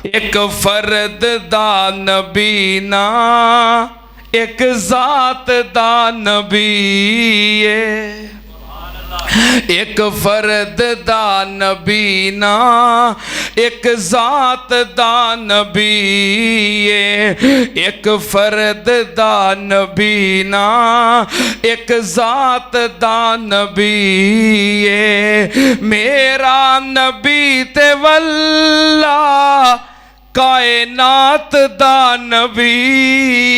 एक फर्द दा नबी ना एक जात दा नबी है। एक फर्द दा नबी ना एक जात दा नबी है। एक फर्द दा नबी ना एक जात दा नबी है। मेरा नबी ते वल्ला कायनात दा नबी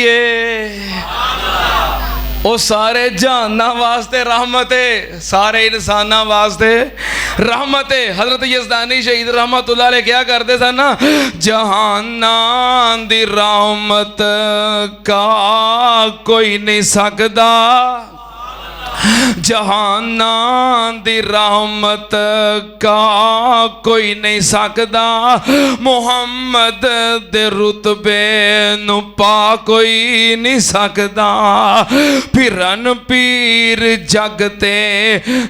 है। ओ सारे जहाना वास्ते रहमत है, सारे इंसाना वास्ते रहमत है। हजरत यज़दानी शहीद रहमतुल्लाह अलैह क्या करते थे ना, जहाना दी रहमत का कोई नहीं सकदा, जहाना दी रहमत का कोई नहीं सकदा। मुहम्मद दे रुतबे नु पा कोई नहीं सकदा। फिरन पीर जगते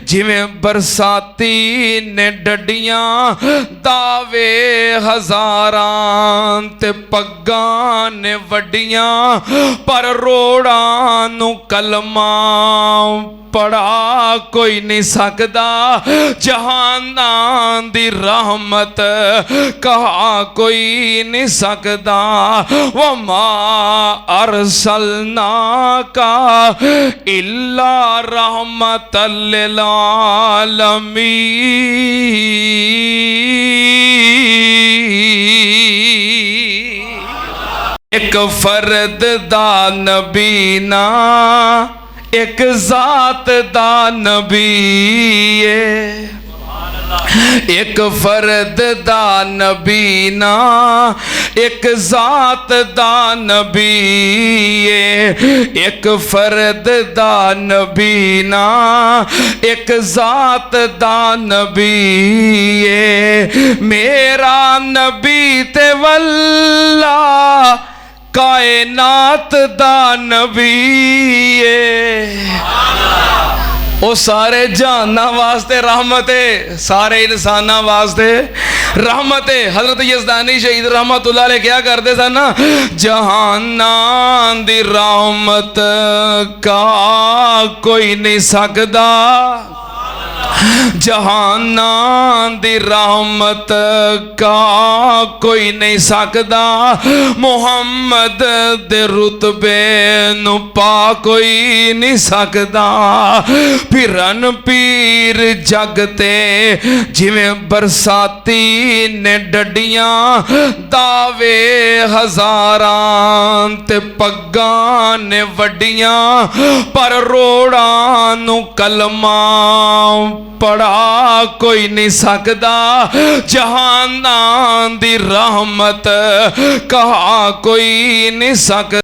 जिवें बरसाती ने डडियां, दावे हजारां ते पग्गां ने वड्डियां, पर रोड़ां नु कलमा पढ़ा कोई नहीं सकदा। जहाना दी रहमत कहा कोई नहीं सकदा। वमा अरसलना का इल्ला रहमतल लिल आलमीन। एक फर्द दा नबी ना एक जात दा नबी है। एक फर्द दा नबी ना एक जात दा नबी है। एक फर्द दा नबी ना एक जात दा नबी है। मेरा नबी ते वल्ला कायनात दा नबी है। ओ सारे जहाना वास्ते रहमत है, सारे इंसाना वास्ते रहमत है। हजरत यज़दानी शहीद रहमतुल्लाह अलैह क्या करते थे ना, जहाना दी रहमत का कोई नहीं सकदा, जहाना दी रहमत का कोई नहीं सकदा। मुहम्मद दे रुतबे नु पा कोई नहीं सकदा। फिरन पीर जगते जिवें बरसाती ने डडियां, दावे हजारां ते पग्गां ने वड्डियां, पर रोड़ां नु कलमा पढ़ा कोई नहीं सकदा। जहाना दी रहमत कहा कोई नहीं सकदा।